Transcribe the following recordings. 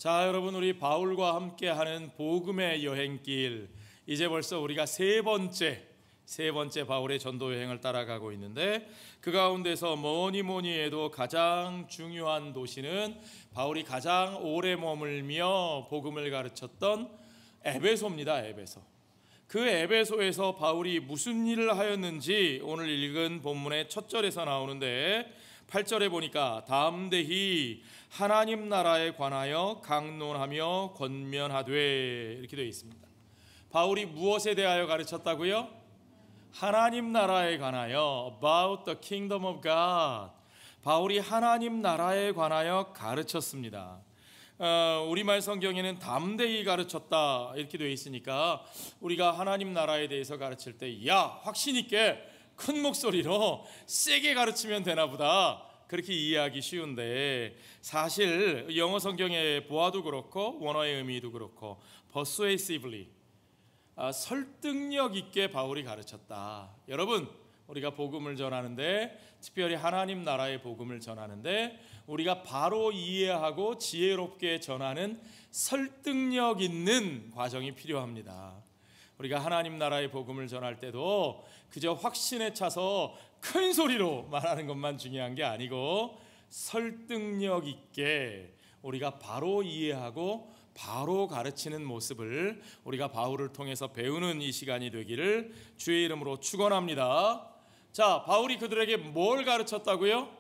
자, 여러분, 우리 바울과 함께하는 복음의 여행길, 이제 벌써 우리가 세 번째 바울의 전도 여행을 따라가고 있는데, 그 가운데서 뭐니 해도 가장 중요한 도시는 바울이 가장 오래 머물며 복음을 가르쳤던 에베소입니다. 에베소. 그 에베소에서 바울이 무슨 일을 하였는지 오늘 읽은 본문의 첫 절에서 나오는데, 8절에 보니까 담대히 하나님 나라에 관하여 강론하며 권면하되, 이렇게 되어 있습니다. 바울이 무엇에 대하여 가르쳤다고요? 하나님 나라에 관하여, about the kingdom of God. 바울이 하나님 나라에 관하여 가르쳤습니다. 우리말 성경에는 담대히 가르쳤다 이렇게 되어 있으니까, 우리가 하나님 나라에 대해서 가르칠 때 확신 있게 큰 목소리로 세게 가르치면 되나 보다, 그렇게 이해하기 쉬운데, 사실 영어 성경에 보아도 그렇고 원어의 의미도 그렇고 persuasively, 설득력 있게 바울이 가르쳤다. 여러분, 우리가 복음을 전하는데, 특별히 하나님 나라의 복음을 전하는데, 우리가 바로 이해하고 지혜롭게 전하는 설득력 있는 과정이 필요합니다. 우리가 하나님 나라의 복음을 전할 때도 그저 확신에 차서 큰 소리로 말하는 것만 중요한 게 아니고, 설득력 있게 우리가 바로 이해하고 바로 가르치는 모습을 우리가 바울을 통해서 배우는 이 시간이 되기를 주의 이름으로 축원합니다. 자, 바울이 그들에게 뭘 가르쳤다고요?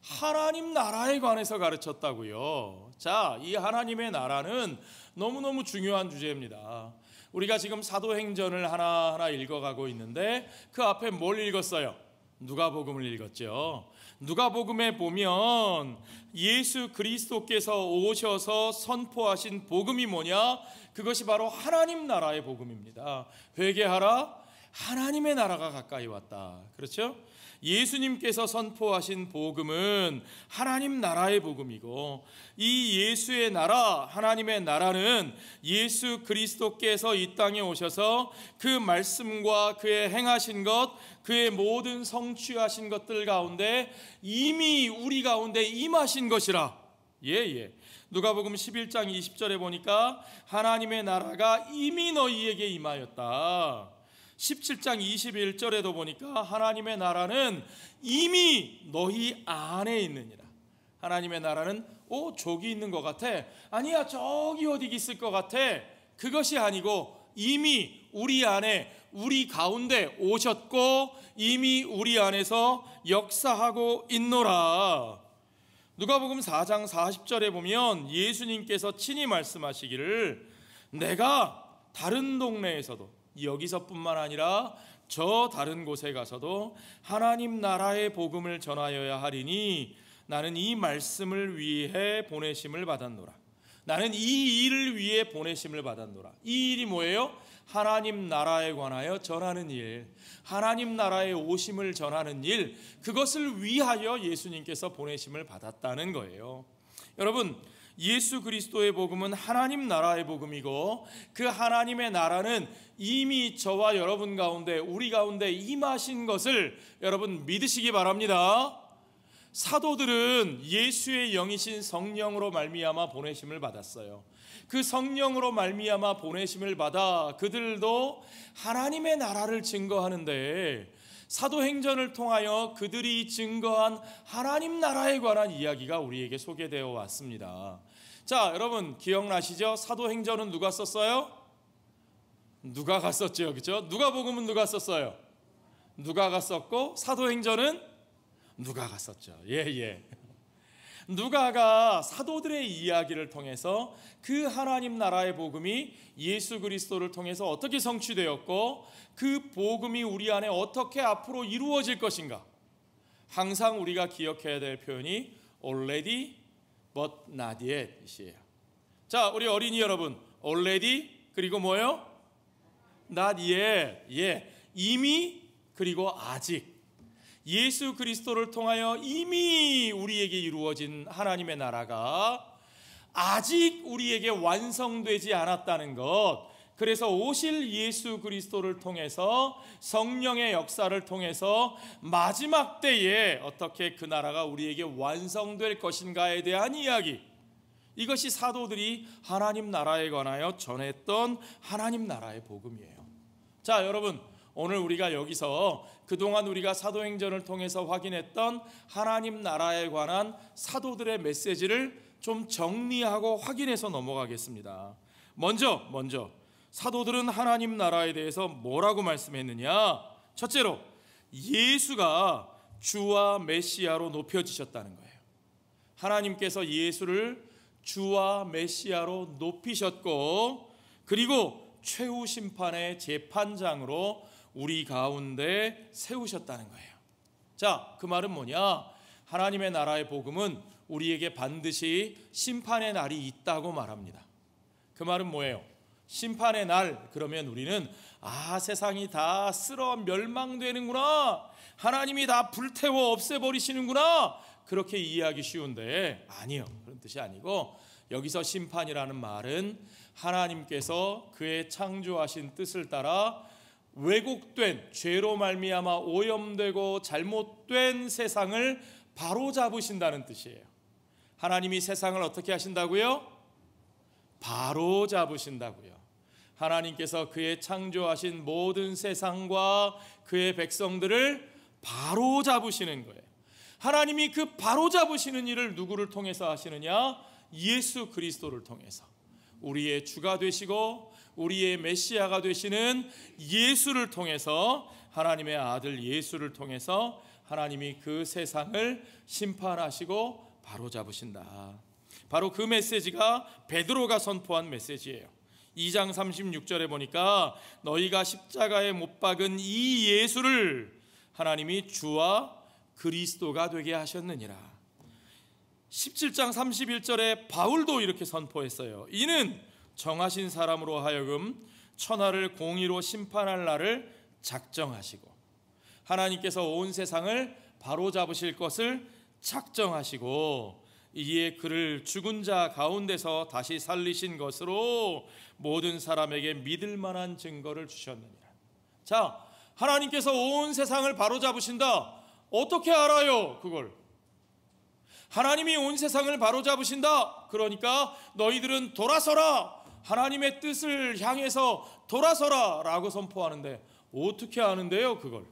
하나님 나라에 관해서 가르쳤다고요. 자, 이 하나님의 나라는 너무너무 중요한 주제입니다. 우리가 지금 사도행전을 하나하나 읽어가고 있는데, 그 앞에 뭘 읽었어요? 누가복음을 읽었죠. 누가복음에 보면 예수 그리스도께서 오셔서 선포하신 복음이 뭐냐? 그것이 바로 하나님 나라의 복음입니다. 회개하라, 하나님의 나라가 가까이 왔다. 그렇죠? 예수님께서 선포하신 복음은 하나님 나라의 복음이고, 이 예수의 나라, 하나님의 나라는 예수 그리스도께서 이 땅에 오셔서 그 말씀과 그의 행하신 것, 그의 모든 성취하신 것들 가운데 이미 우리 가운데 임하신 것이라. 누가복음 11장 20절에 보니까 하나님의 나라가 이미 너희에게 임하였다. 17장 21절에도 보니까 하나님의 나라는 이미 너희 안에 있느니라. 하나님의 나라는 저기 있는 것 같아, 아니야 저기 어디 있을 것 같아, 그것이 아니고 이미 우리 안에, 우리 가운데 오셨고 이미 우리 안에서 역사하고 있노라. 누가복음 4장 40절에 보면 예수님께서 친히 말씀하시기를, 내가 다른 동네에서도, 여기서뿐만 아니라 저 다른 곳에 가서도 하나님 나라의 복음을 전하여야 하리니 나는 이 말씀을 위해 보내심을 받았노라. 나는 이 일을 위해 보내심을 받았노라. 이 일이 뭐예요? 하나님 나라에 관하여 전하는 일, 하나님 나라의 오심을 전하는 일, 그것을 위하여 예수님께서 보내심을 받았다는 거예요. 여러분, 예수 그리스도의 복음은 하나님 나라의 복음이고, 그 하나님의 나라는 이미 저와 여러분 가운데, 우리 가운데 임하신 것을 여러분 믿으시기 바랍니다. 사도들은 예수의 영이신 성령으로 말미암아 보내심을 받았어요. 그 성령으로 말미암아 보내심을 받아 그들도 하나님의 나라를 증거하는데, 사도행전을 통하여 그들이 증거한 하나님 나라에 관한 이야기가 우리에게 소개되어 왔습니다. 자, 여러분 기억나시죠? 사도행전은 누가 썼어요? 누가가 썼죠. 그렇죠? 누가복음은 누가 썼어요? 누가가 썼고, 사도행전은 누가가 썼죠. 누가가 사도들의 이야기를 통해서 그 하나님 나라의 복음이 예수 그리스도를 통해서 어떻게 성취되었고, 그 복음이 우리 안에 어떻게 앞으로 이루어질 것인가, 항상 우리가 기억해야 될 표현이 already but not yet 이에요. 자, 우리 어린이 여러분, already 그리고 뭐예요? not yet. 이미 그리고 아직. 예수 그리스도를 통하여 이미 우리에게 이루어진 하나님의 나라가 아직 우리에게 완성되지 않았다는 것, 그래서 오실 예수 그리스도를 통해서, 성령의 역사를 통해서 마지막 때에 어떻게 그 나라가 우리에게 완성될 것인가에 대한 이야기, 이것이 사도들이 하나님 나라에 관하여 전했던 하나님 나라의 복음이에요. 자, 여러분, 오늘 우리가 여기서 그동안 우리가 사도행전을 통해서 확인했던 하나님 나라에 관한 사도들의 메시지를 좀 정리하고 확인해서 넘어가겠습니다. 먼저 사도들은 하나님 나라에 대해서 뭐라고 말씀했느냐? 첫째로, 예수가 주와 메시아로 높여지셨다는 거예요. 하나님께서 예수를 주와 메시아로 높이셨고, 그리고 최후 심판의 재판장으로 우리 가운데 세우셨다는 거예요. 자, 그 말은 뭐냐? 하나님의 나라의 복음은 우리에게 반드시 심판의 날이 있다고 말합니다. 그 말은 뭐예요? 심판의 날, 그러면 우리는 세상이 다 쓸어 멸망되는구나, 하나님이 다 불태워 없애버리시는구나, 그렇게 이해하기 쉬운데 아니요, 그런 뜻이 아니고, 여기서 심판이라는 말은 하나님께서 그의 창조하신 뜻을 따라 왜곡된, 죄로 말미암아 오염되고 잘못된 세상을 바로잡으신다는 뜻이에요. 하나님이 세상을 어떻게 하신다고요? 바로잡으신다고요. 하나님께서 그의 창조하신 모든 세상과 그의 백성들을 바로잡으시는 거예요. 하나님이 그 바로잡으시는 일을 누구를 통해서 하시느냐? 예수 그리스도를 통해서. 우리의 주가 되시고 우리의 메시아가 되시는 예수를 통해서, 하나님의 아들 예수를 통해서 하나님이 그 세상을 심판하시고 바로잡으신다. 바로 그 메시지가 베드로가 선포한 메시지예요. 2장 36절에 보니까 너희가 십자가에 못 박은 이 예수를 하나님이 주와 그리스도가 되게 하셨느니라. 17장 31절에 바울도 이렇게 선포했어요. 이는 정하신 사람으로 하여금 천하를 공의로 심판할 날을 작정하시고, 하나님께서 온 세상을 바로잡으실 것을 작정하시고, 이에 그를 죽은 자 가운데서 다시 살리신 것으로 모든 사람에게 믿을 만한 증거를 주셨느니라. 자, 하나님께서 온 세상을 바로잡으신다. 어떻게 알아요? 그걸 하나님이 온 세상을 바로잡으신다. 그러니까 너희들은 돌아서라, 하나님의 뜻을 향해서 돌아서라 라고 선포하는데, 어떻게 아는데요? 그걸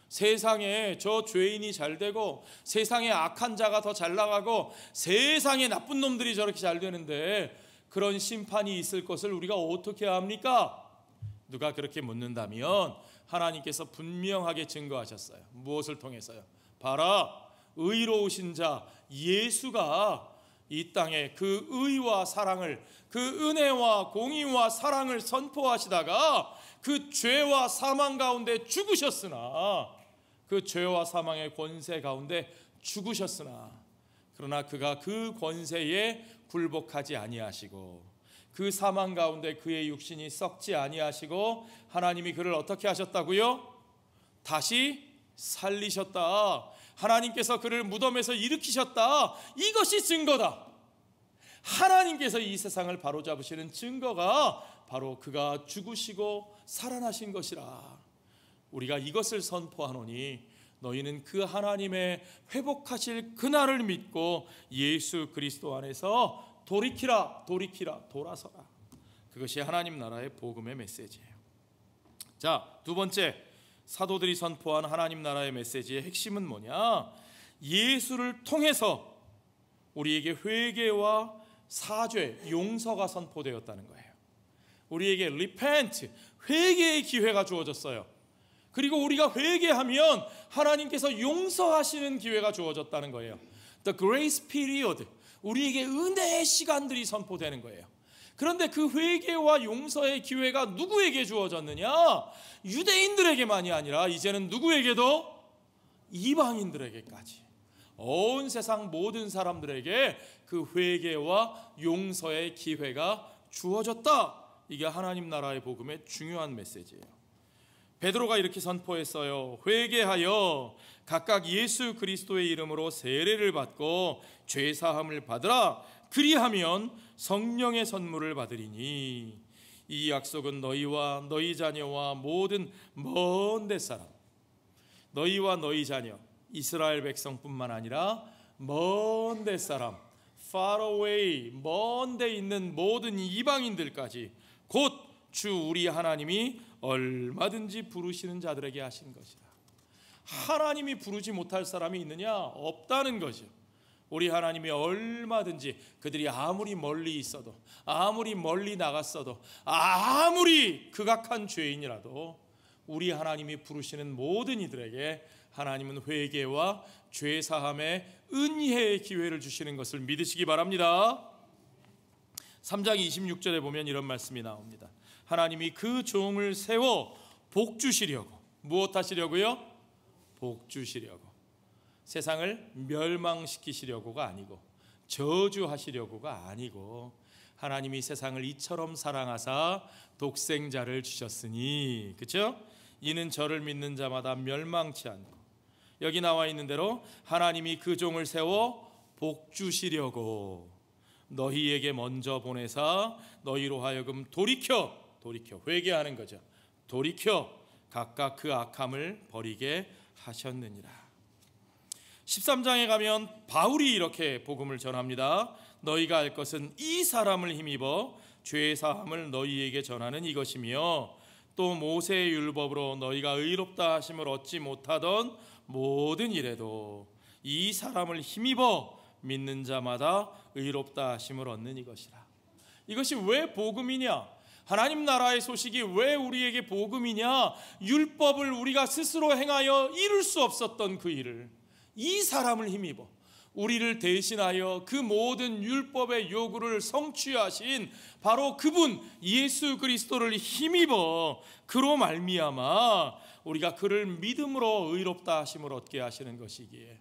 세상에 저 죄인이 잘 되고, 세상에 악한 자가 더 잘 나가고, 세상에 나쁜 놈들이 저렇게 잘 되는데 그런 심판이 있을 것을 우리가 어떻게 압니까? 누가 그렇게 묻는다면 하나님께서 분명하게 증거하셨어요. 무엇을 통해서요? 봐라, 의로우신 자 예수가 이 땅에 그 의와 사랑을, 그 은혜와 공의와 사랑을 선포하시다가 그 죄와 사망 가운데 죽으셨으나, 그 죄와 사망의 권세 가운데 죽으셨으나, 그러나 그가 그 권세에 굴복하지 아니하시고 그 사망 가운데 그의 육신이 썩지 아니하시고 하나님이 그를 어떻게 하셨다고요? 다시 살리셨다. 하나님께서 그를 무덤에서 일으키셨다. 이것이 증거다. 하나님께서 이 세상을 바로잡으시는 증거가 바로 그가 죽으시고 살아나신 것이라. 우리가 이것을 선포하노니 너희는 그 하나님의 회복하실 그날을 믿고 예수 그리스도 안에서 돌이키라, 돌아서라. 그것이 하나님 나라의 복음의 메시지예요. 자, 두 번째, 사도들이 선포한 하나님 나라의 메시지의 핵심은 뭐냐? 예수를 통해서 우리에게 회개와 사죄, 용서가 선포되었다는 거예요. 우리에게 repent, 회개의 기회가 주어졌어요. 그리고 우리가 회개하면 하나님께서 용서하시는 기회가 주어졌다는 거예요. The grace period, 우리에게 은혜의 시간들이 선포되는 거예요. 그런데 그 회개와 용서의 기회가 누구에게 주어졌느냐? 유대인들에게만이 아니라 이제는 누구에게도? 이방인들에게까지, 온 세상 모든 사람들에게 그 회개와 용서의 기회가 주어졌다. 이게 하나님 나라의 복음의 중요한 메시지예요. 베드로가 이렇게 선포했어요. 회개하여 각각 예수 그리스도의 이름으로 세례를 받고 죄 사함을 받으라. 그리하면 성령의 선물을 받으리니 이 약속은 너희와 너희 자녀와 모든 먼 데 사람, 너희와 너희 자녀, 이스라엘 백성뿐만 아니라 먼 데 사람, far away, 먼 데 있는 모든 이방인들까지 곧 주 우리 하나님이 얼마든지 부르시는 자들에게 하신 것이라. 하나님이 부르지 못할 사람이 있느냐? 없다는 거죠. 우리 하나님이 얼마든지, 그들이 아무리 멀리 있어도, 아무리 멀리 나갔어도, 아무리 극악한 죄인이라도 우리 하나님이 부르시는 모든 이들에게 하나님은 회개와 죄사함의 은혜의 기회를 주시는 것을 믿으시기 바랍니다. 3장 26절에 보면 이런 말씀이 나옵니다. 하나님이 그 종을 세워 복 주시려고. 무엇 하시려고요? 복 주시려고. 세상을 멸망시키시려고가 아니고, 저주하시려고가 아니고, 하나님이 세상을 이처럼 사랑하사 독생자를 주셨으니, 그렇죠? 이는 저를 믿는 자마다 멸망치 않고, 여기 나와 있는 대로 하나님이 그 종을 세워 복 주시려고 너희에게 먼저 보내사 너희로 하여금 돌이켜 회개하는 거죠. 돌이켜 각각 그 악함을 버리게 하셨느니라. 13장에 가면 바울이 이렇게 복음을 전합니다. 너희가 알 것은 이 사람을 힘입어 죄 사함을 너희에게 전하는 이것이며, 또 모세의 율법으로 너희가 의롭다 하심을 얻지 못하던 모든 일에도 이 사람을 힘입어 믿는 자마다 의롭다 하심을 얻는 이것이라. 이것이 왜 복음이냐? 하나님 나라의 소식이 왜 우리에게 복음이냐? 율법을 우리가 스스로 행하여 이룰 수 없었던 그 일을 이 사람을 힘입어 우리를 대신하여 그 모든 율법의 요구를 성취하신 바로 그분 예수 그리스도를 힘입어 그로 말미암아 우리가 그를 믿음으로 의롭다 하심을 얻게 하시는 것이기에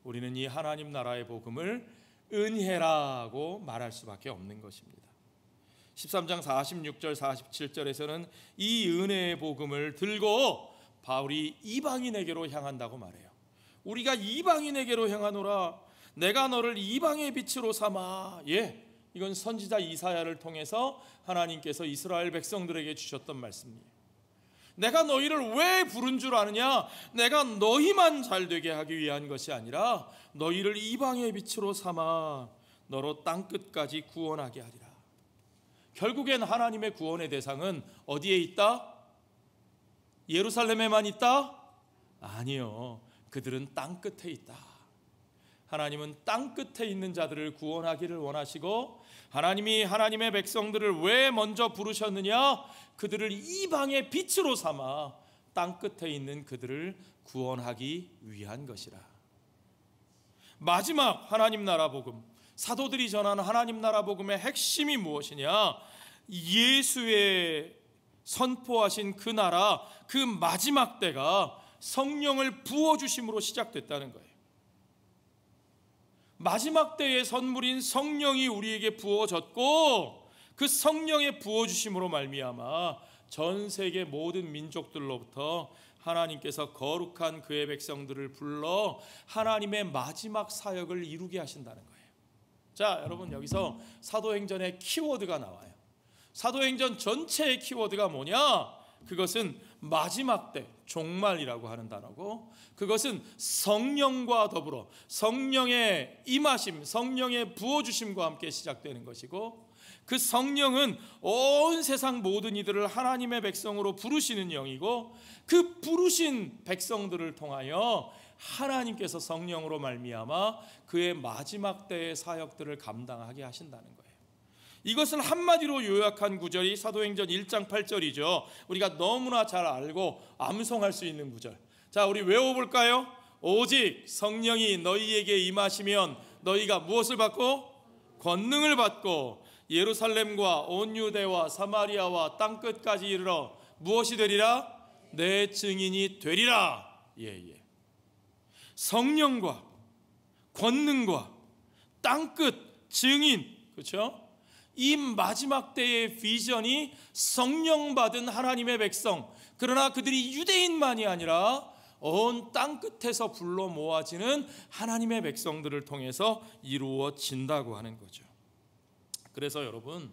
우리는 이 하나님 나라의 복음을 은혜라고 말할 수밖에 없는 것입니다. 13장 46절 47절에서는 이 은혜의 복음을 들고 바울이 이방인에게로 향한다고 말해요. 우리가 이방인에게로 향하노라. 내가 너를 이방의 빛으로 삼아. 이건 선지자 이사야를 통해서 하나님께서 이스라엘 백성들에게 주셨던 말씀이에요. 내가 너희를 왜 부른 줄 아느냐? 내가 너희만 잘되게 하기 위한 것이 아니라 너희를 이방의 빛으로 삼아 너로 땅끝까지 구원하게 하리라. 결국엔 하나님의 구원의 대상은 어디에 있다? 예루살렘에만 있다? 아니요. 그들은 땅끝에 있다. 하나님은 땅끝에 있는 자들을 구원하기를 원하시고, 하나님이 하나님의 백성들을 왜 먼저 부르셨느냐? 그들을 이방의 빛으로 삼아 땅끝에 있는 그들을 구원하기 위한 것이라. 마지막 하나님 나라 복음, 사도들이 전하는 하나님 나라 복음의 핵심이 무엇이냐? 예수의 선포하신 그 나라, 그 마지막 때가 성령을 부어주심으로 시작됐다는 거예요. 마지막 때의 선물인 성령이 우리에게 부어졌고, 그 성령의 부어주심으로 말미암아 전 세계 모든 민족들로부터 하나님께서 거룩한 그의 백성들을 불러 하나님의 마지막 사역을 이루게 하신다는 거예요. 자, 여러분, 여기서 사도행전의 키워드가 나와요. 사도행전 전체의 키워드가 뭐냐? 그것은 마지막 때, 종말이라고 하는 단어고, 그것은 성령과 더불어 성령의 임하심, 성령의 부어주심과 함께 시작되는 것이고, 그 성령은 온 세상 모든 이들을 하나님의 백성으로 부르시는 영이고, 그 부르신 백성들을 통하여 하나님께서 성령으로 말미암아 그의 마지막 때의 사역들을 감당하게 하신다는 거예요. 이것을 한마디로 요약한 구절이 사도행전 1장 8절이죠. 우리가 너무나 잘 알고 암송할 수 있는 구절. 자, 우리 외워볼까요? 오직 성령이 너희에게 임하시면 너희가 무엇을 받고? 권능을 받고 예루살렘과 온 유대와 사마리아와 땅끝까지 이르러 무엇이 되리라? 내 증인이 되리라. 성령과 권능과 땅끝 증인, 그렇죠? 이 마지막 때의 비전이 성령 받은 하나님의 백성, 그러나 그들이 유대인만이 아니라 온 땅끝에서 불러 모아지는 하나님의 백성들을 통해서 이루어진다고 하는 거죠. 그래서 여러분,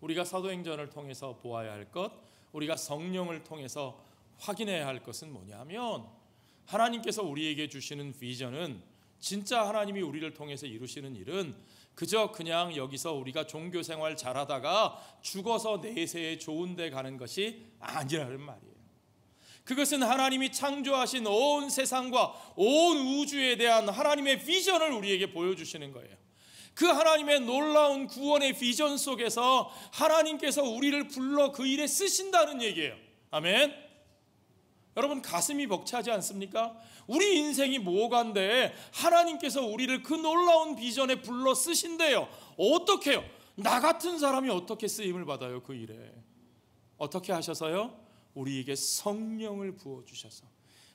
우리가 사도행전을 통해서 보아야 할 것, 우리가 성령을 통해서 확인해야 할 것은 뭐냐면, 하나님께서 우리에게 주시는 비전은 진짜 하나님이 우리를 통해서 이루시는 일은 그저 그냥 여기서 우리가 종교 생활 잘하다가 죽어서 내세에 좋은 데 가는 것이 아니라는 말이에요. 그것은 하나님이 창조하신 온 세상과 온 우주에 대한 하나님의 비전을 우리에게 보여주시는 거예요. 그 하나님의 놀라운 구원의 비전 속에서 하나님께서 우리를 불러 그 일에 쓰신다는 얘기예요. 아멘. 여러분, 가슴이 벅차지 않습니까? 우리 인생이 뭐간데 하나님께서 우리를 그 놀라운 비전에 불러 쓰신대요. 어떻게 해요? 나 같은 사람이 어떻게 쓰임을 받아요? 그 일에 어떻게 하셔서요? 우리에게 성령을 부어주셔서,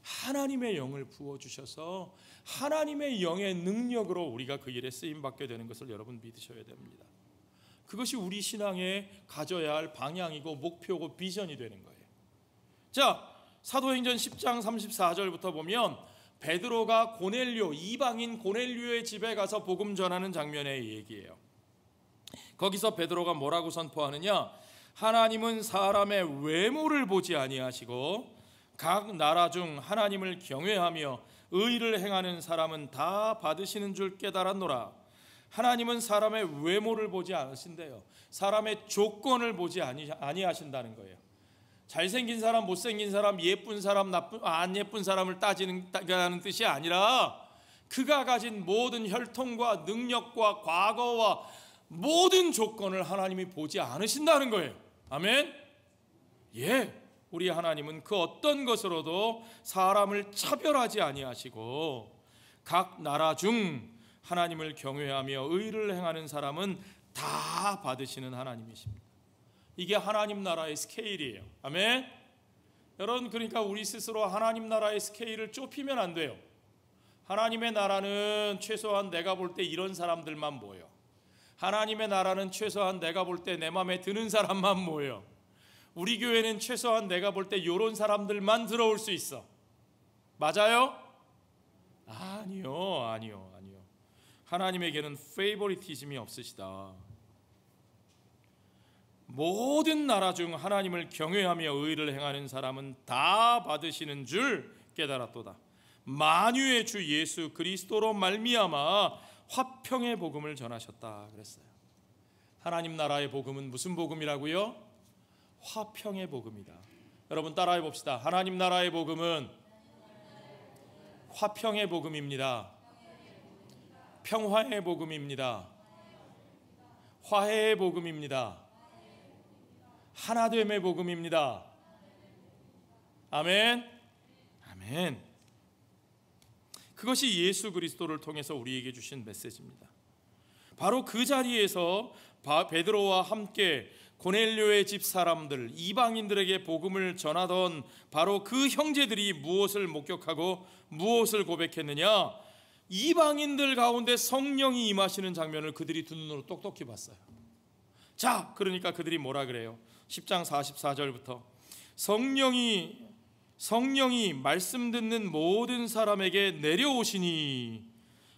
하나님의 영을 부어주셔서 하나님의 영의 능력으로 우리가 그 일에 쓰임받게 되는 것을 여러분 믿으셔야 됩니다. 그것이 우리 신앙에 가져야 할 방향이고 목표고 비전이 되는 거예요. 자, 사도행전 10장 34절부터 보면 베드로가 고넬료, 이방인 고넬료의 집에 가서 복음 전하는 장면의 얘기예요. 거기서 베드로가 뭐라고 선포하느냐? 하나님은 사람의 외모를 보지 아니하시고 각 나라 중 하나님을 경외하며 의를 행하는 사람은 다 받으시는 줄 깨달았노라. 하나님은 사람의 외모를 보지 않으신대요. 사람의 조건을 보지 아니하신다는 거예요. 잘생긴 사람, 못생긴 사람, 예쁜 사람, 안 예쁜 사람을 따지는 뜻이 아니라 그가 가진 모든 혈통과 능력과 과거와 모든 조건을 하나님이 보지 않으신다는 거예요. 아멘. 예, 우리 하나님은 그 어떤 것으로도 사람을 차별하지 아니하시고 각 나라 중 하나님을 경외하며 의를 행하는 사람은 다 받으시는 하나님이십니다. 이게 하나님 나라의 스케일이에요. 아멘. 여러분, 그러니까 우리 스스로 하나님 나라의 스케일을 좁히면 안 돼요. 하나님의 나라는 최소한 내가 볼 때 이런 사람들만 모여. 하나님의 나라는 최소한 내가 볼 때 내 마음에 드는 사람만 모여. 우리 교회는 최소한 내가 볼 때 이런 사람들만 들어올 수 있어. 맞아요? 아니요. 하나님에게는 페이보리티즘이 없으시다. 모든 나라 중 하나님을 경외하며 의를 행하는 사람은 다 받으시는 줄 깨달았도다. 만유의 주 예수 그리스도로 말미암아 화평의 복음을 전하셨다 그랬어요. 하나님 나라의 복음은 무슨 복음이라고요? 화평의 복음이다. 여러분 따라해 봅시다. 하나님 나라의 복음은 화평의 복음입니다. 평화의 복음입니다. 화해의 복음입니다. 하나됨의 복음입니다. 아멘. 아멘. 그것이 예수 그리스도를 통해서 우리에게 주신 메시지입니다. 바로 그 자리에서 베드로와 함께 고넬료의 집 사람들, 이방인들에게 복음을 전하던 바로 그 형제들이 무엇을 목격하고 무엇을 고백했느냐? 이방인들 가운데 성령이 임하시는 장면을 그들이 두 눈으로 똑똑히 봤어요. 자, 그러니까 그들이 뭐라 그래요? 10장 44절부터 성령이 말씀 듣는 모든 사람에게 내려오시니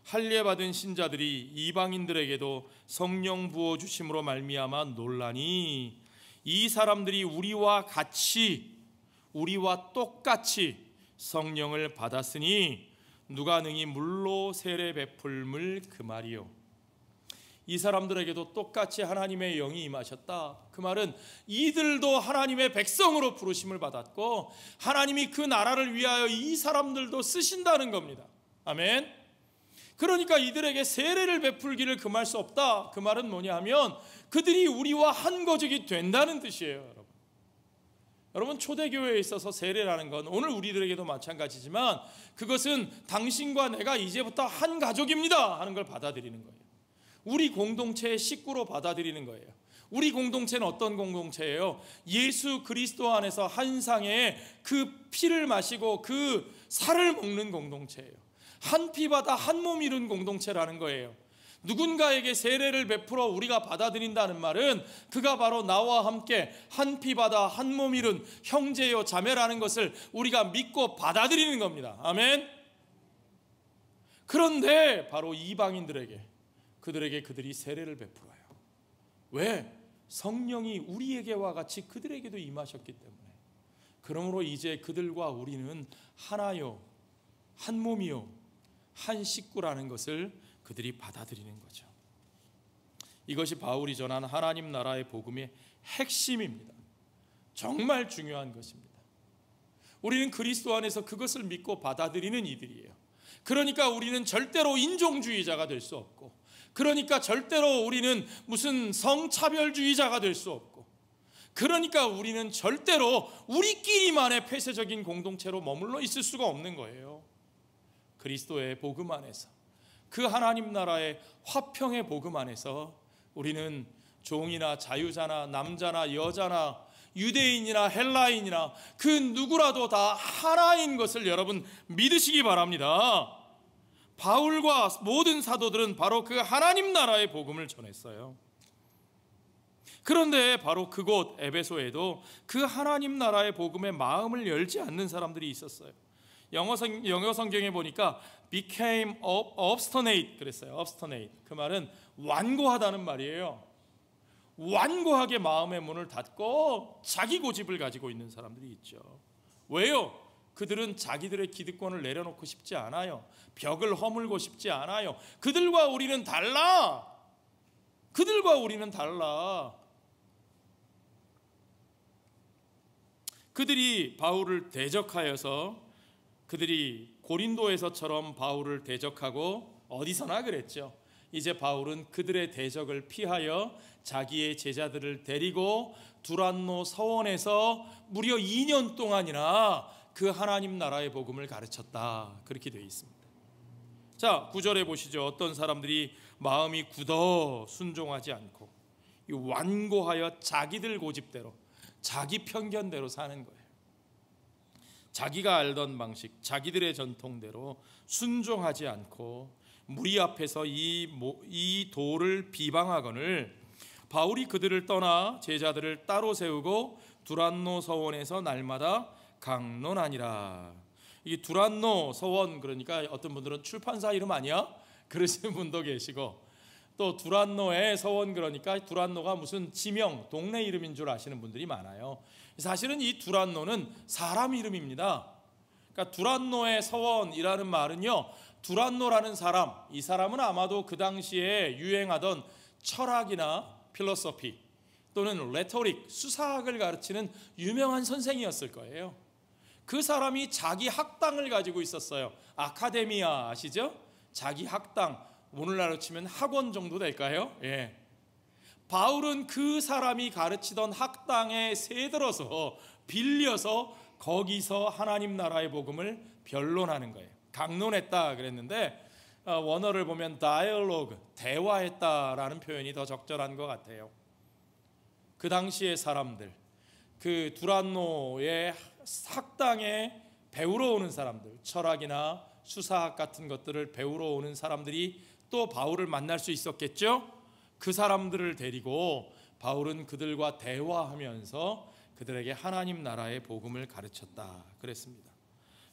할례 받은 신자들이 이방인들에게도 성령 부어 주심으로 말미암아 놀라니 이 사람들이 우리와 똑같이 성령을 받았으니 누가 능히 물로 세례 베풀물 그 말이요. 이 사람들에게도 똑같이 하나님의 영이 임하셨다. 그 말은 이들도 하나님의 백성으로 부르심을 받았고 하나님이 그 나라를 위하여 이 사람들도 쓰신다는 겁니다. 아멘. 그러니까 이들에게 세례를 베풀기를 금할 수 없다. 그 말은 뭐냐 하면 그들이 우리와 한 가족이 된다는 뜻이에요. 여러분 초대교회에 있어서 세례라는 건 오늘 우리들에게도 마찬가지지만 그것은 당신과 내가 이제부터 한 가족입니다 하는 걸 받아들이는 거예요. 우리 공동체의 식구로 받아들이는 거예요. 우리 공동체는 어떤 공동체예요? 예수 그리스도 안에서 한 상에 그 피를 마시고 그 살을 먹는 공동체예요. 한 피 받아 한 몸 이룬 공동체라는 거예요. 누군가에게 세례를 베풀어 우리가 받아들인다는 말은 그가 바로 나와 함께 한 피 받아 한 몸 이룬 형제요 자매라는 것을 우리가 믿고 받아들이는 겁니다. 아멘. 그런데 바로 이방인들에게 그들이 세례를 베풀어요. 왜? 성령이 우리에게와 같이 그들에게도 임하셨기 때문에. 그러므로 이제 그들과 우리는 하나요, 한 몸이요, 한 식구라는 것을 그들이 받아들이는 거죠. 이것이 바울이 전한 하나님 나라의 복음의 핵심입니다. 정말 중요한 것입니다. 우리는 그리스도 안에서 그것을 믿고 받아들이는 이들이에요. 그러니까 우리는 절대로 인종주의자가 될 수 없고, 그러니까 절대로 우리는 무슨 성차별주의자가 될 수 없고, 그러니까 우리는 절대로 우리끼리만의 폐쇄적인 공동체로 머물러 있을 수가 없는 거예요. 그리스도의 복음 안에서, 그 하나님 나라의 화평의 복음 안에서 우리는 종이나 자유자나 남자나 여자나 유대인이나 헬라인이나 그 누구라도 다 하나인 것을 여러분 믿으시기 바랍니다. 바울과 모든 사도들은 바로 그 하나님 나라의 복음을 전했어요. 그런데 바로 그곳 에베소에도 그 하나님 나라의 복음에 마음을 열지 않는 사람들이 있었어요. 영어 성경에 보니까 became obstinate 그랬어요. obstinate. 그 말은 완고하다는 말이에요. 완고하게 마음의 문을 닫고 자기 고집을 가지고 있는 사람들이 있죠. 왜요? 그들은 자기들의 기득권을 내려놓고 싶지 않아요. 벽을 허물고 싶지 않아요. 그들과 우리는 달라. 그들과 우리는 달라. 그들이 바울을 대적하여서, 그들이 고린도에서처럼 바울을 대적하고 어디서나 그랬죠. 이제 바울은 그들의 대적을 피하여 자기의 제자들을 데리고 두란노 서원에서 무려 2년 동안이나 그 하나님 나라의 복음을 가르쳤다. 그렇게 되어 있습니다. 자, 9절에 보시죠. 어떤 사람들이 마음이 굳어 순종하지 않고 완고하여 자기들 고집대로, 자기 편견대로 사는 거예요. 자기가 알던 방식, 자기들의 전통대로 순종하지 않고 무리 앞에서 이 도를 비방하거늘 바울이 그들을 떠나 제자들을 따로 세우고 두란노 서원에서 날마다 강론하니라. 이 두란노 서원, 그러니까 어떤 분들은 출판사 이름 아니야? 그러시는 분도 계시고, 또 두란노의 서원, 그러니까 두란노가 무슨 지명, 동네 이름인 줄 아시는 분들이 많아요. 사실은 이 두란노는 사람 이름입니다. 그러니까 두란노의 서원이라는 말은요, 두란노라는 사람, 이 사람은 아마도 그 당시에 유행하던 철학이나 필로소피 또는 레토릭, 수사학을 가르치는 유명한 선생이었을 거예요. 그 사람이 자기 학당을 가지고 있었어요. 아카데미아 아시죠? 자기 학당, 오늘날로 치면 학원 정도 될까요? 예. 바울은 그 사람이 가르치던 학당에 새들어서 빌려서 거기서 하나님 나라의 복음을 변론하는 거예요. 강론했다 그랬는데 원어를 보면 dialogue, 대화했다라는 표현이 더 적절한 것 같아요. 그 당시의 사람들, 그 두란노의 학당에 배우러 오는 사람들, 철학이나 수사학 같은 것들을 배우러 오는 사람들이 또 바울을 만날 수 있었겠죠. 그 사람들을 데리고 바울은 그들과 대화하면서 그들에게 하나님 나라의 복음을 가르쳤다 그랬습니다.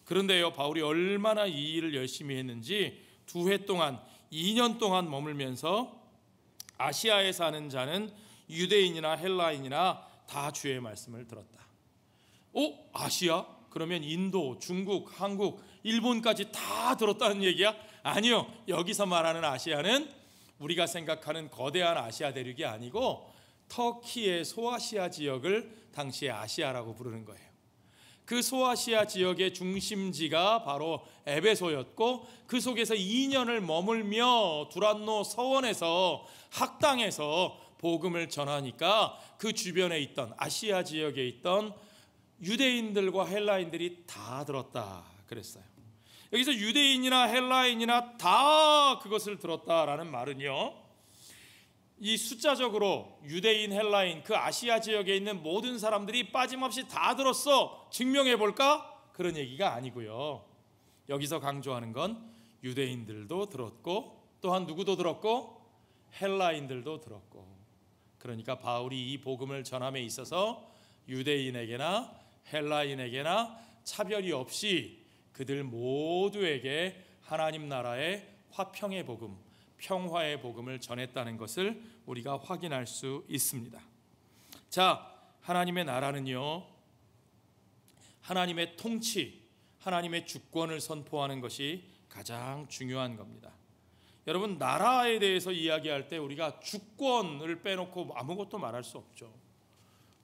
그런데요, 바울이 얼마나 이 일을 열심히 했는지 2해 동안, 2년 동안 머물면서 아시아에 사는 자는 유대인이나 헬라인이나 다 주의 말씀을 들었다. 아시아? 그러면 인도, 중국, 한국, 일본까지 다 들었다는 얘기야? 아니요. 여기서 말하는 아시아는 우리가 생각하는 거대한 아시아 대륙이 아니고 터키의 소아시아 지역을 당시에 아시아라고 부르는 거예요. 그 소아시아 지역의 중심지가 바로 에베소였고, 그 속에서 2년을 머물며 두란노 서원에서 학당에서 복음을 전하니까 그 주변에 있던 아시아 지역에 있던 유대인들과 헬라인들이 다 들었다 그랬어요. 여기서 유대인이나 헬라인이나 다 그것을 들었다라는 말은요, 이 숫자적으로 유대인, 헬라인, 그 아시아 지역에 있는 모든 사람들이 빠짐없이 다 들었어, 증명해 볼까? 그런 얘기가 아니고요. 여기서 강조하는 건 유대인들도 들었고, 또한 누구도 들었고, 헬라인들도 들었고. 그러니까 바울이 이 복음을 전함에 있어서 유대인에게나 헬라인에게나 차별이 없이 그들 모두에게 하나님 나라의 화평의 복음, 평화의 복음을 전했다는 것을 우리가 확인할 수 있습니다. 자, 하나님의 나라는요, 하나님의 통치, 하나님의 주권을 선포하는 것이 가장 중요한 겁니다. 여러분, 나라에 대해서 이야기할 때 우리가 주권을 빼놓고 아무것도 말할 수 없죠.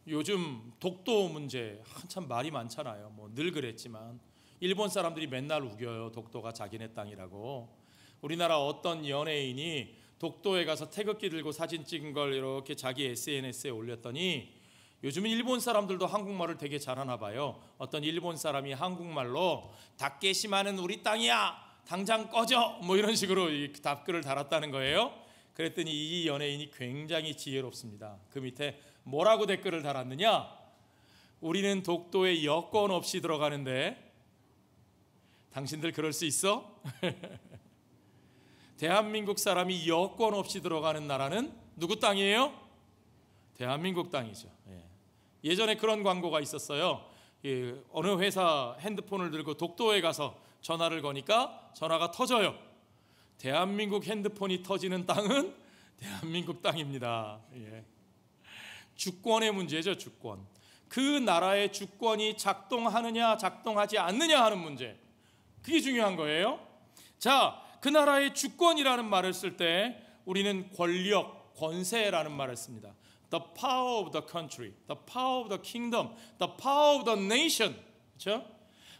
요즘 독도 문제 한참 말이 많잖아요. 뭐 늘 그랬지만 일본 사람들이 맨날 우겨요. 독도가 자기네 땅이라고. 우리나라 어떤 연예인이 독도에 가서 태극기 들고 사진 찍은 걸 이렇게 자기 SNS에 올렸더니 요즘은 일본 사람들도 한국말을 되게 잘하나 봐요. 어떤 일본 사람이 한국말로 다케시마는 우리 땅이야, 당장 꺼져, 뭐 이런 식으로 답글을 달았다는 거예요. 그랬더니 이 연예인이 굉장히 지혜롭습니다. 그 밑에 뭐라고 댓글을 달았느냐? 우리는 독도에 여권 없이 들어가는데 당신들 그럴 수 있어? 대한민국 사람이 여권 없이 들어가는 나라는 누구 땅이에요? 대한민국 땅이죠. 예전에 그런 광고가 있었어요. 어느 회사 핸드폰을 들고 독도에 가서 전화를 거니까 전화가 터져요. 대한민국 핸드폰이 터지는 땅은 대한민국 땅입니다. 주권의 문제죠. 주권. 그 나라의 주권이 작동하느냐 작동하지 않느냐 하는 문제, 그게 중요한 거예요. 자, 그 나라의 주권이라는 말을 쓸 때 우리는 권력, 권세라는 말을 씁니다. The power of the country, the power of the kingdom, the power of the nation. 그렇죠?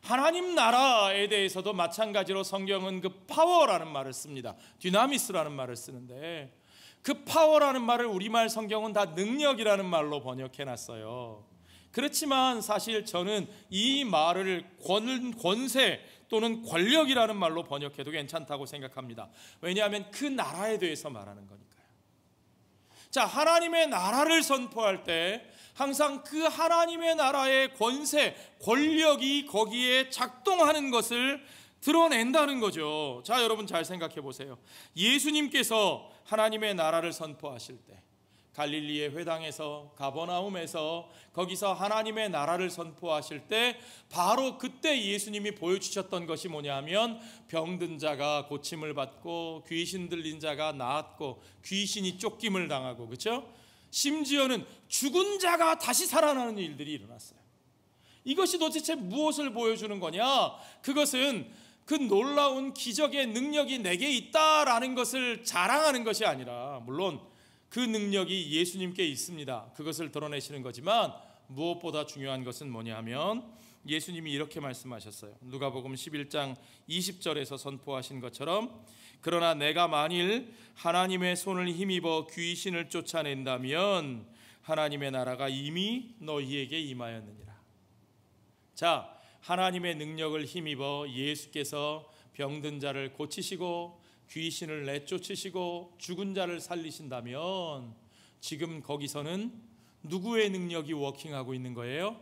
하나님 나라에 대해서도 마찬가지로 성경은 그 파워라는 말을 씁니다. dynamis라는 말을 쓰는데 그 파워라는 말을 우리말 성경은 다 능력이라는 말로 번역해놨어요. 그렇지만 사실 저는 이 말을 권세 또는 권력이라는 말로 번역해도 괜찮다고 생각합니다. 왜냐하면 그 나라에 대해서 말하는 거니까요. 자, 하나님의 나라를 선포할 때 항상 그 하나님의 나라의 권세, 권력이 거기에 작동하는 것을 드러낸다는 거죠. 자, 여러분 잘 생각해 보세요. 예수님께서 하나님의 나라를 선포하실 때 갈릴리의 회당에서, 가버나움에서, 거기서 하나님의 나라를 선포하실 때 바로 그때 예수님이 보여주셨던 것이 뭐냐면 병든 자가 고침을 받고 귀신 들린 자가 나았고 귀신이 쫓김을 당하고, 그렇죠? 심지어는 죽은 자가 다시 살아나는 일들이 일어났어요. 이것이 도대체 무엇을 보여주는 거냐? 그것은 그 놀라운 기적의 능력이 내게 있다라는 것을 자랑하는 것이 아니라, 물론 그 능력이 예수님께 있습니다. 그것을 드러내시는 거지만 무엇보다 중요한 것은 뭐냐 하면 예수님이 이렇게 말씀하셨어요. 누가복음 11장 20절에서 선포하신 것처럼 그러나 내가 만일 하나님의 손을 힘입어 귀신을 쫓아낸다면 하나님의 나라가 이미 너희에게 임하였느니라. 자, 하나님의 능력을 힘입어 예수께서 병든 자를 고치시고 귀신을 내쫓으시고 죽은 자를 살리신다면 지금 거기서는 누구의 능력이 워킹하고 있는 거예요?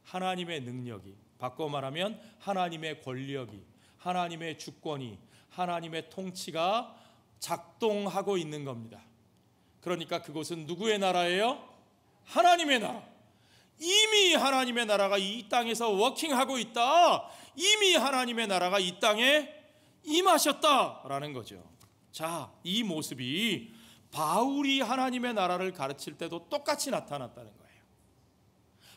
하나님의 능력이, 바꿔 말하면 하나님의 권력이, 하나님의 주권이, 하나님의 통치가 작동하고 있는 겁니다. 그러니까 그곳은 누구의 나라예요? 하나님의 나라. 이미 하나님의 나라가 이 땅에서 워킹하고 있다. 이미 하나님의 나라가 이 땅에 임하셨다라는 거죠. 자, 이 모습이 바울이 하나님의 나라를 가르칠 때도 똑같이 나타났다는 거예요.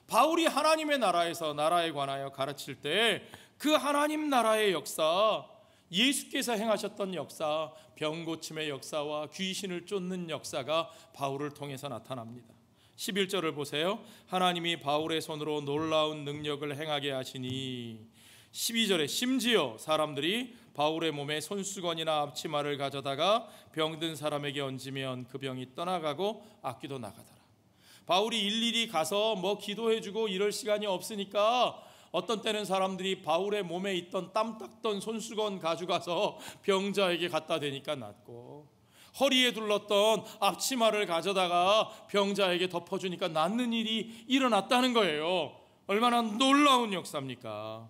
바울이 하나님의 나라에서 나라에 관하여 가르칠 때 그 하나님 나라의 역사, 예수께서 행하셨던 역사, 병 고침의 역사와 귀신을 쫓는 역사가 바울을 통해서 나타납니다. 11절을 보세요. 하나님이 바울의 손으로 놀라운 능력을 행하게 하시니, 12절에 심지어 사람들이 바울의 몸에 손수건이나 앞치마를 가져다가 병든 사람에게 얹으면 그 병이 떠나가고 악귀도 나가더라. 바울이 일일이 가서 뭐 기도해주고 이럴 시간이 없으니까 어떤 때는 사람들이 바울의 몸에 있던 땀 닦던 손수건 가져가서 병자에게 갖다 대니까 낫고, 허리에 둘렀던 앞치마를 가져다가 병자에게 덮어주니까 낫는 일이 일어났다는 거예요. 얼마나 놀라운 역사입니까?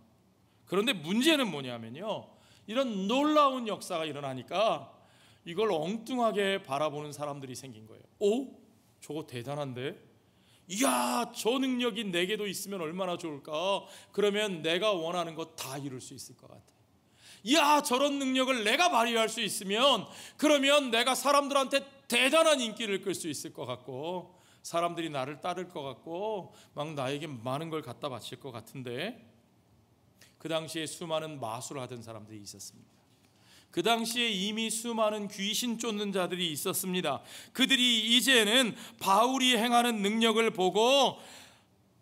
그런데 문제는 뭐냐면요, 이런 놀라운 역사가 일어나니까 이걸 엉뚱하게 바라보는 사람들이 생긴 거예요. 오? 저거 대단한데? 이야, 저 능력이 내게도 있으면 얼마나 좋을까? 그러면 내가 원하는 거 다 이룰 수 있을 것 같아. 이야, 저런 능력을 내가 발휘할 수 있으면 그러면 내가 사람들한테 대단한 인기를 끌 수 있을 것 같고, 사람들이 나를 따를 것 같고, 막 나에게 많은 걸 갖다 바칠 것 같은데, 그 당시에 수많은 마술을 하던 사람들이 있었습니다. 그 당시에 이미 수많은 귀신 쫓는 자들이 있었습니다. 그들이 이제는 바울이 행하는 능력을 보고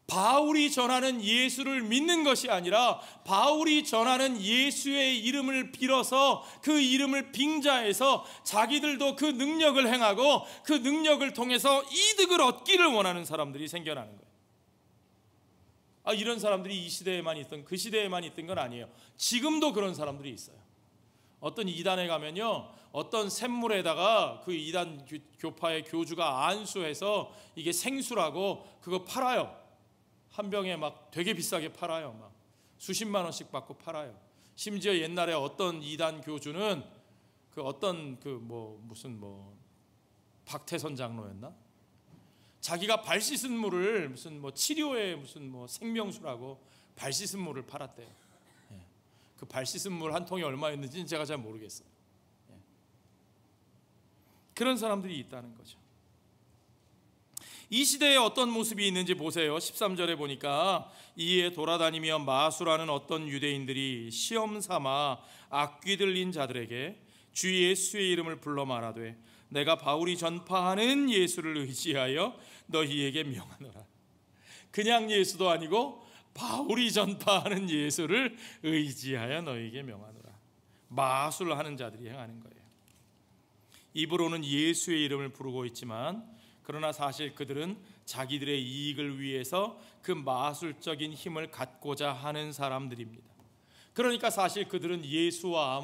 바울이 전하는 예수를 믿는 것이 아니라 바울이 전하는 예수의 이름을 빌어서 그 이름을 빙자해서 자기들도 그 능력을 행하고 그 능력을 통해서 이득을 얻기를 원하는 사람들이 생겨나는 거예요. 이런 사람들이 이 시대에만 있던, 그 시대에만 있던 건 아니에요. 지금도 그런 사람들이 있어요. 어떤 이단에 가면요, 어떤 샘물에다가 그 이단 교파의 교주가 안수해서 이게 생수라고 그거 팔아요. 한 병에 막 되게 비싸게 팔아요. 막 수십만 원씩 받고 팔아요. 심지어 옛날에 어떤 이단 교주는 그 어떤 무슨 박태선 장로였나? 자기가 발 씻은 물을 무슨 치료에 무슨 생명수라고 발 씻은 물을 팔았대요. 그 발 씻은 물 한 통이 얼마였는지는 제가 잘 모르겠어요. 그런 사람들이 있다는 거죠. 이 시대에 어떤 모습이 있는지 보세요. 13절에 보니까 이에 돌아다니며 마술하는 어떤 유대인들이 시험 삼아 악귀 들린 자들에게 주 예수의 이름을 불러 말하되 내가 바울이 전파하는 예수를 의지하여 너희에게 명하노라. 그냥 예수도 아니고 바울이 전파하는 예수를 의지하여 너희에게 명하노라. 마술하는 자들이 행하는 거예요. 입으로는 예수의 이름을 부르고 있지만 그러나 사실 그들은 자기들의 이익을 위해서 그 마술적인 힘을 갖고자 하는 사람들입니다. 그러니까 사실 그들은 예수와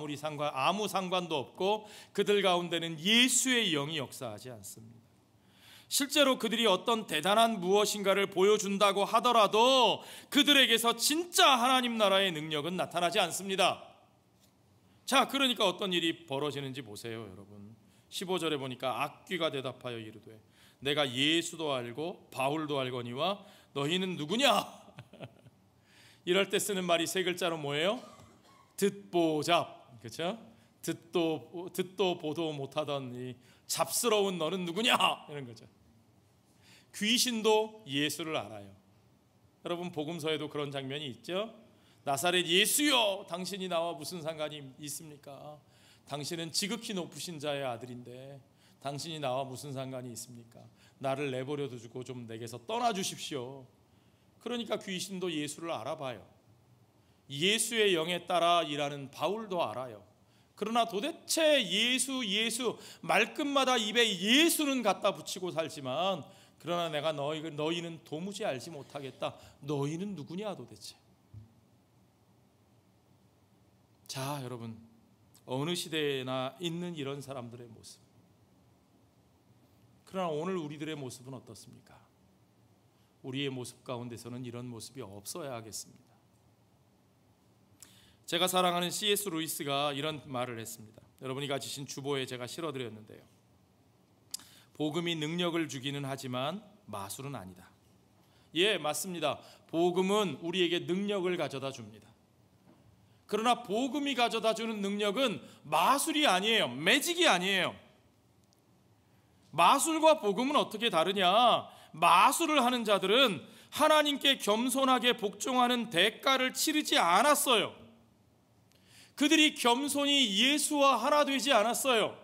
아무 상관도 없고 그들 가운데는 예수의 영이 역사하지 않습니다. 실제로 그들이 어떤 대단한 무엇인가를 보여준다고 하더라도 그들에게서 진짜 하나님 나라의 능력은 나타나지 않습니다. 자, 그러니까 어떤 일이 벌어지는지 보세요, 여러분. 15절에 보니까 악귀가 대답하여 이르되 내가 예수도 알고 바울도 알거니와 너희는 누구냐? 이럴 때 쓰는 말이 세 글자로 뭐예요? 듣보잡. 그렇죠? 듣도 보도 못하던 이 잡스러운 너는 누구냐? 이런 거죠. 귀신도 예수를 알아요. 여러분 복음서에도 그런 장면이 있죠. 나사렛 예수여, 당신이 나와 무슨 상관이 있습니까? 당신은 지극히 높으신 자의 아들인데 당신이 나와 무슨 상관이 있습니까? 나를 내버려둬 주고 좀 내게서 떠나 주십시오. 그러니까 귀신도 예수를 알아봐요. 예수의 영에 따라 일하는 바울도 알아요. 그러나 도대체 예수 말끝마다 입에 예수는 갖다 붙이고 살지만 그러나 내가 너희는 도무지 알지 못하겠다. 너희는 누구냐 도대체. 자, 여러분, 어느 시대에나 있는 이런 사람들의 모습. 그러나 오늘 우리들의 모습은 어떻습니까? 우리의 모습 가운데서는 이런 모습이 없어야 하겠습니다. 제가 사랑하는 C.S. 루이스가 이런 말을 했습니다. 여러분이 가지신 주보에 제가 실어드렸는데요. 복음이 능력을 주기는 하지만 마술은 아니다. 예, 맞습니다. 복음은 우리에게 능력을 가져다 줍니다. 그러나 복음이 가져다 주는 능력은 마술이 아니에요. 매직이 아니에요. 마술과 복음은 어떻게 다르냐? 마술을 하는 자들은 하나님께 겸손하게 복종하는 대가를 치르지 않았어요. 그들이 겸손히 예수와 하나 되지 않았어요.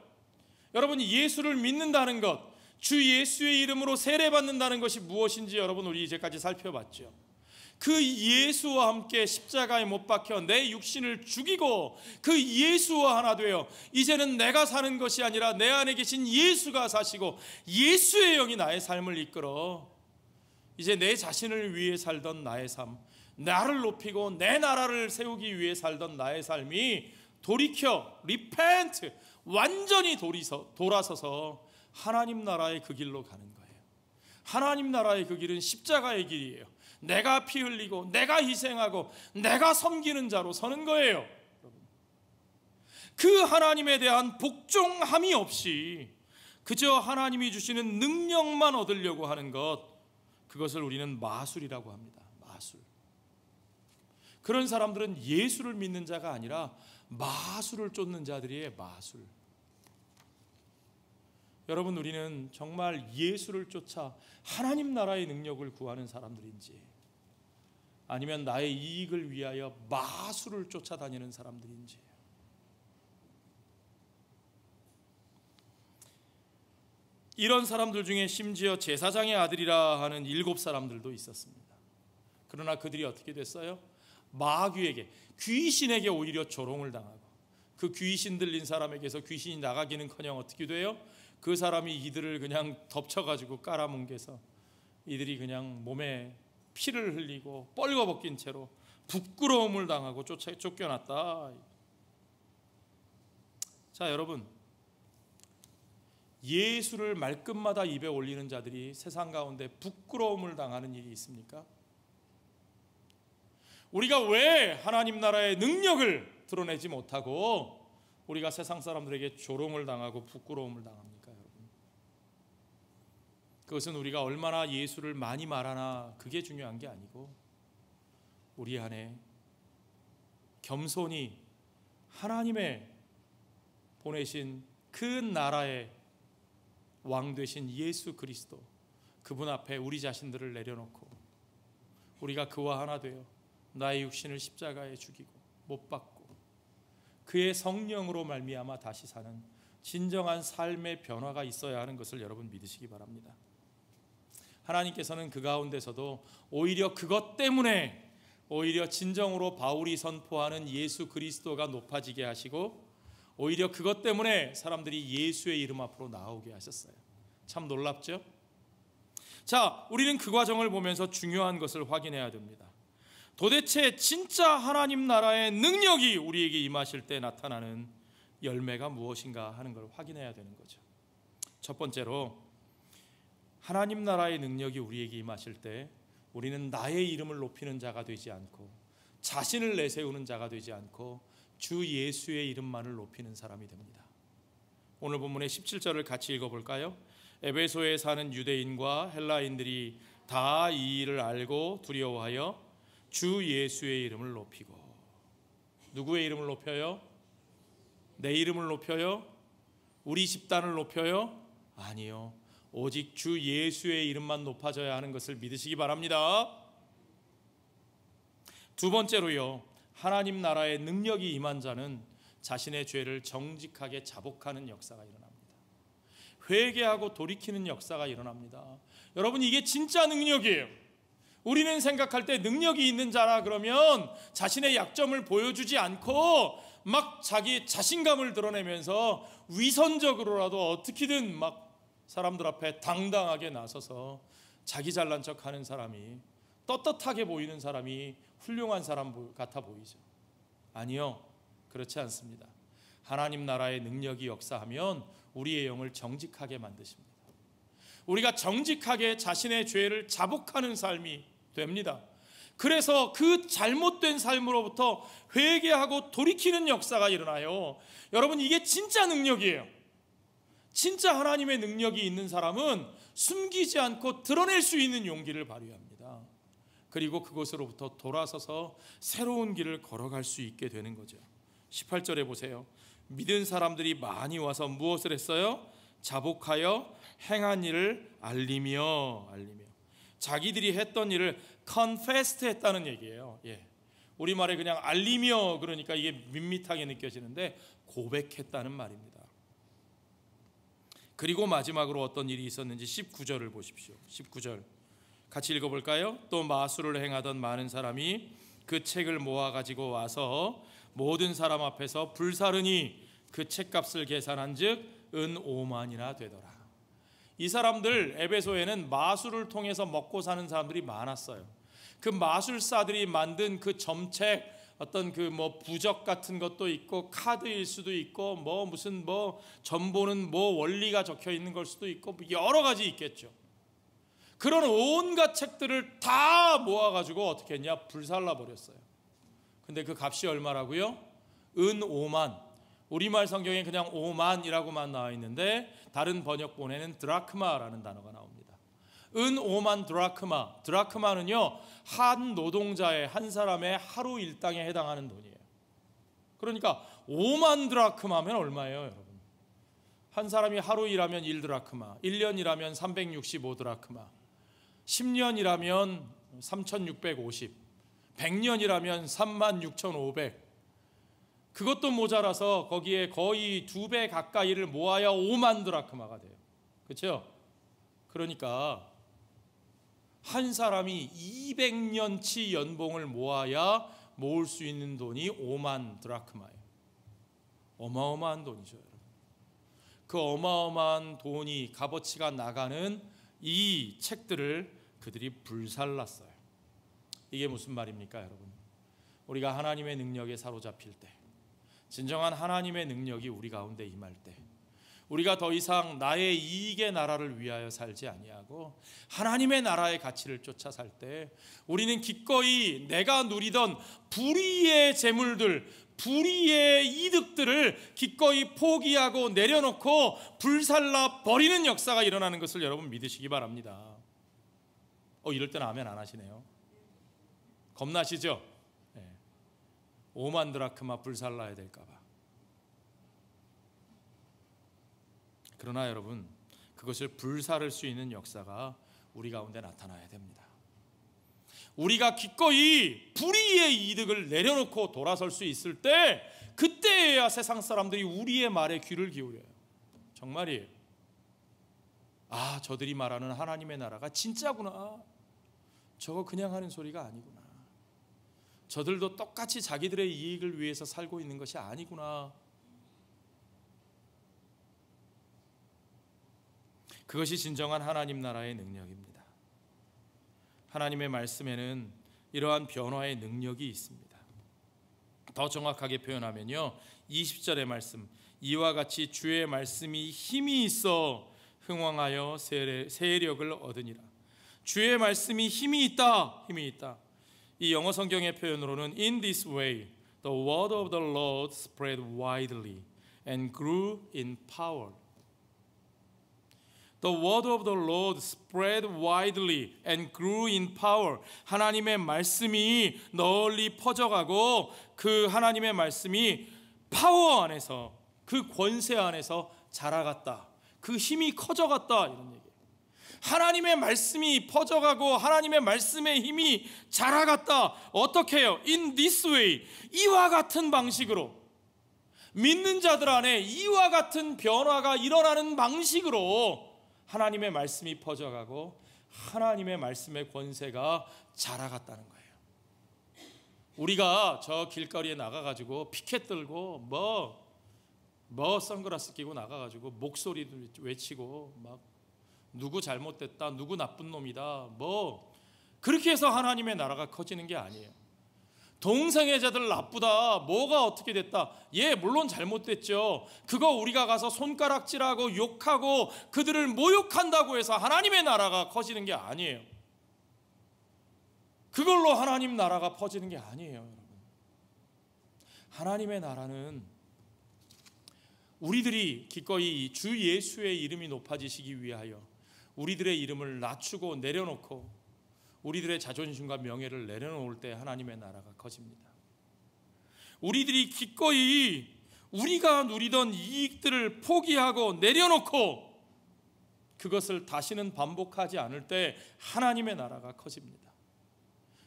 여러분, 예수를 믿는다는 것, 주 예수의 이름으로 세례받는다는 것이 무엇인지 여러분 우리 이제까지 살펴봤죠. 그 예수와 함께 십자가에 못 박혀 내 육신을 죽이고 그 예수와 하나 되어 이제는 내가 사는 것이 아니라 내 안에 계신 예수가 사시고 예수의 영이 나의 삶을 이끌어 이제 내 자신을 위해 살던 나의 삶, 나를 높이고 내 나라를 세우기 위해 살던 나의 삶이 돌이켜 리펜트 완전히 돌아서서 하나님 나라의 그 길로 가는 거예요. 하나님 나라의 그 길은 십자가의 길이에요. 내가 피 흘리고 내가 희생하고 내가 섬기는 자로 서는 거예요. 그 하나님에 대한 복종함이 없이 그저 하나님이 주시는 능력만 얻으려고 하는 것, 그것을 우리는 마술이라고 합니다. 마술. 그런 사람들은 예수를 믿는 자가 아니라 마술을 쫓는 자들이에요. 마술. 여러분, 우리는 정말 예수를 쫓아 하나님 나라의 능력을 구하는 사람들인지 아니면 나의 이익을 위하여 마술을 쫓아다니는 사람들인지. 이런 사람들 중에 심지어 제사장의 아들이라 하는 7사람들도 있었습니다. 그러나 그들이 어떻게 됐어요? 마귀에게, 귀신에게 오히려 조롱을 당하고, 그 귀신 들린 사람에게서 귀신이 나가기는커녕 어떻게 돼요? 그 사람이 이들을 그냥 덮쳐가지고 깔아뭉개서 이들이 그냥 몸에 피를 흘리고 뻘거벗긴 채로 부끄러움을 당하고 쫓겨났다. 자, 여러분, 예수를 말끝마다 입에 올리는 자들이 세상 가운데 부끄러움을 당하는 일이 있습니까? 우리가 왜 하나님 나라의 능력을 드러내지 못하고 우리가 세상 사람들에게 조롱을 당하고 부끄러움을 당합니까, 여러분? 그것은 우리가 얼마나 예수를 많이 말하나 그게 중요한 게 아니고, 우리 안에 겸손히 하나님의 보내신 그 나라의 왕 되신 예수 그리스도, 그분 앞에 우리 자신들을 내려놓고 우리가 그와 하나 되어 나의 육신을 십자가에 죽이고 못 박고 그의 성령으로 말미암아 다시 사는 진정한 삶의 변화가 있어야 하는 것을 여러분 믿으시기 바랍니다. 하나님께서는 그 가운데서도 오히려 그것 때문에 오히려 진정으로 바울이 선포하는 예수 그리스도가 높아지게 하시고, 오히려 그것 때문에 사람들이 예수의 이름 앞으로 나오게 하셨어요. 참 놀랍죠? 자, 우리는 그 과정을 보면서 중요한 것을 확인해야 됩니다. 도대체 진짜 하나님 나라의 능력이 우리에게 임하실 때 나타나는 열매가 무엇인가 하는 걸 확인해야 되는 거죠. 첫 번째로, 하나님 나라의 능력이 우리에게 임하실 때 우리는 나의 이름을 높이는 자가 되지 않고 자신을 내세우는 자가 되지 않고 주 예수의 이름만을 높이는 사람이 됩니다. 오늘 본문의 17절을 같이 읽어볼까요? 에베소에 사는 유대인과 헬라인들이 다 이 일을 알고 두려워하여 주 예수의 이름을 높이고. 누구의 이름을 높여요? 내 이름을 높여요? 우리 집단을 높여요? 아니요, 오직 주 예수의 이름만 높아져야 하는 것을 믿으시기 바랍니다. 두 번째로요, 하나님 나라의 능력이 임한 자는 자신의 죄를 정직하게 자복하는 역사가 일어납니다. 회개하고 돌이키는 역사가 일어납니다. 여러분, 이게 진짜 능력이에요. 우리는 생각할 때 능력이 있는 자라 그러면 자신의 약점을 보여주지 않고 막 자기 자신감을 드러내면서 위선적으로라도 어떻게든 막 사람들 앞에 당당하게 나서서 자기 잘난 척하는 사람이, 떳떳하게 보이는 사람이 훌륭한 사람 같아 보이죠. 아니요, 그렇지 않습니다. 하나님 나라의 능력이 역사하면 우리의 영을 정직하게 만드십니다. 우리가 정직하게 자신의 죄를 자복하는 삶이 됩니다. 그래서 그 잘못된 삶으로부터 회개하고 돌이키는 역사가 일어나요. 여러분, 이게 진짜 능력이에요. 진짜 하나님의 능력이 있는 사람은 숨기지 않고 드러낼 수 있는 용기를 발휘합니다. 그리고 그것으로부터 돌아서서 새로운 길을 걸어갈 수 있게 되는 거죠. 18절에 보세요. 믿은 사람들이 많이 와서 무엇을 했어요? 자복하여 행한 일을 알리며. 자기들이 했던 일을 confessed 했다는 얘기예요. 우리말에 그냥 알리며 그러니까 이게 밋밋하게 느껴지는데 고백했다는 말입니다. 그리고 마지막으로 어떤 일이 있었는지 19절을 보십시오. 19절 같이 읽어볼까요? 또 마술을 행하던 많은 사람이 그 책을 모아가지고 와서 모든 사람 앞에서 불사르니 그 책값을 계산한 즉 은 5만이나 되더라. 이 사람들, 에베소에는 마술을 통해서 먹고 사는 사람들이 많았어요. 그 마술사들이 만든 그 점책, 어떤 그 부적 같은 것도 있고 카드일 수도 있고 무슨 전보는 원리가 적혀 있는 걸 수도 있고 여러 가지 있겠죠. 그런 온갖 책들을 다 모아가지고 어떻게 했냐? 불살라 버렸어요. 근데 그 값이 얼마라고요? 은 5만. 우리말 성경에 그냥 5만이라고만 나와 있는데 다른 번역본에는 드라크마라는 단어가 나옵니다. 은 5만 드라크마. 드라크마는요, 한 노동자의, 한 사람의 하루 일당에 해당하는 돈이에요. 그러니까 5만 드라크마면 얼마예요, 여러분? 한 사람이 하루 일하면 1드라크마, 1년 일하면 365드라크마, 10년 일하면 3650, 100년 일하면 36,500. 그것도 모자라서 거기에 거의 2배 가까이를 모아야 5만 드라크마가 돼요. 그렇죠? 그러니까 한 사람이 200년치 연봉을 모아야 모을 수 있는 돈이 5만 드라크마예요. 어마어마한 돈이죠, 여러분. 그 어마어마한 돈이 값어치가 나가는 이 책들을 그들이 불살랐어요. 이게 무슨 말입니까, 여러분? 우리가 하나님의 능력에 사로잡힐 때, 진정한 하나님의 능력이 우리 가운데 임할 때, 우리가 더 이상 나의 이익의 나라를 위하여 살지 아니하고 하나님의 나라의 가치를 쫓아 살 때, 우리는 기꺼이 내가 누리던 불의의 재물들, 불의의 이득들을 기꺼이 포기하고 내려놓고 불살라 버리는 역사가 일어나는 것을 여러분 믿으시기 바랍니다. 이럴 때는 아멘 안 하시네요. 겁나시죠? 5만 드라크마 불살라야 될까 봐. 그러나 여러분, 그것을 불사를 수 있는 역사가 우리 가운데 나타나야 됩니다. 우리가 기꺼이 불의의 이득을 내려놓고 돌아설 수 있을 때, 그때야 세상 사람들이 우리의 말에 귀를 기울여요. 정말이에요. 아, 저들이 말하는 하나님의 나라가 진짜구나. 저거 그냥 하는 소리가 아니구나. 저들도 똑같이 자기들의 이익을 위해서 살고 있는 것이 아니구나. 그것이 진정한 하나님 나라의 능력입니다. 하나님의 말씀에는 이러한 변화의 능력이 있습니다. 더 정확하게 표현하면요, 20절의 말씀, 이와 같이 주의 말씀이 힘이 있어 흥왕하여 세력을 얻으니라. 주의 말씀이 힘이 있다, 힘이 있다. 이 영어 성경의 표현으로는 In this way, the word of the Lord spread widely and grew in power. The word of the Lord spread widely and grew in power. 하나님의 말씀이 널리 퍼져가고 그 하나님의 말씀이 파워 안에서, 그 권세 안에서 자라갔다. 그 힘이 커져갔다, 이런 얘기예요. 하나님의 말씀이 퍼져가고 하나님의 말씀의 힘이 자라갔다. 어떻게 해요? In this way, 이와 같은 방식으로, 믿는 자들 안에 이와 같은 변화가 일어나는 방식으로 하나님의 말씀이 퍼져가고 하나님의 말씀의 권세가 자라갔다는 거예요. 우리가 저 길거리에 나가가지고 피켓 들고 뭐 선글라스 끼고 나가가지고 목소리도 외치고 막 누구 잘못됐다, 누구 나쁜 놈이다, 뭐 그렇게 해서 하나님의 나라가 커지는 게 아니에요. 동생의 자들 나쁘다, 뭐가 어떻게 됐다, 예 물론 잘못됐죠. 그거 우리가 가서 손가락질하고 욕하고 그들을 모욕한다고 해서 하나님의 나라가 커지는 게 아니에요. 그걸로 하나님 나라가 퍼지는 게 아니에요, 여러분. 하나님의 나라는 우리들이 기꺼이 주 예수의 이름이 높아지시기 위하여 우리들의 이름을 낮추고 내려놓고 우리들의 자존심과 명예를 내려놓을 때 하나님의 나라가 커집니다. 우리들이 기꺼이 우리가 누리던 이익들을 포기하고 내려놓고 그것을 다시는 반복하지 않을 때 하나님의 나라가 커집니다.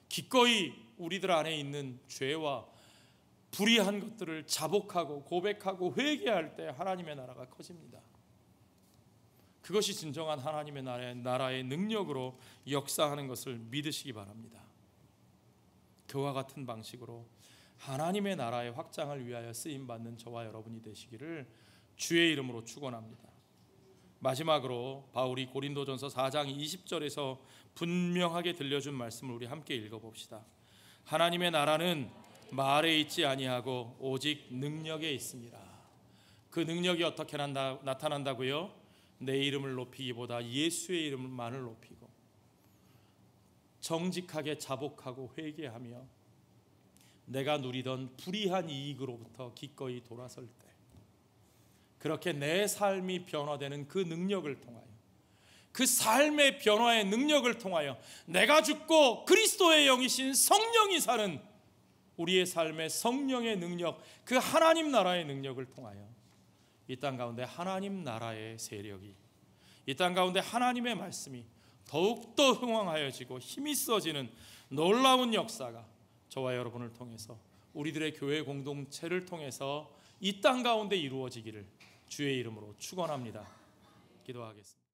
기꺼이 우리들 안에 있는 죄와 불의한 것들을 자복하고 고백하고 회개할 때 하나님의 나라가 커집니다. 그것이 진정한 하나님의 나라의 능력으로 역사하는 것을 믿으시기 바랍니다. 그와 같은 방식으로 하나님의 나라의 확장을 위하여 쓰임받는 저와 여러분이 되시기를 주의 이름으로 축원합니다. 마지막으로 바울이 고린도전서 4장 20절에서 분명하게 들려준 말씀을 우리 함께 읽어봅시다. 하나님의 나라는 말에 있지 아니하고 오직 능력에 있습니다. 그 능력이 어떻게 나타난다고요? 내 이름을 높이기보다 예수의 이름만을 높이고 정직하게 자복하고 회개하며 내가 누리던 불의한 이익으로부터 기꺼이 돌아설 때, 그렇게 내 삶이 변화되는 그 능력을 통하여, 그 삶의 변화의 능력을 통하여 내가 죽고 그리스도의 영이신 성령이 사는 우리의 삶의 성령의 능력, 그 하나님 나라의 능력을 통하여 이 땅 가운데 하나님 나라의 세력이, 이 땅 가운데 하나님의 말씀이 더욱더 흥왕하여지고 힘이 있어지는 놀라운 역사가 저와 여러분을 통해서, 우리들의 교회 공동체를 통해서 이 땅 가운데 이루어지기를 주의 이름으로 축원합니다. 기도하겠습니다.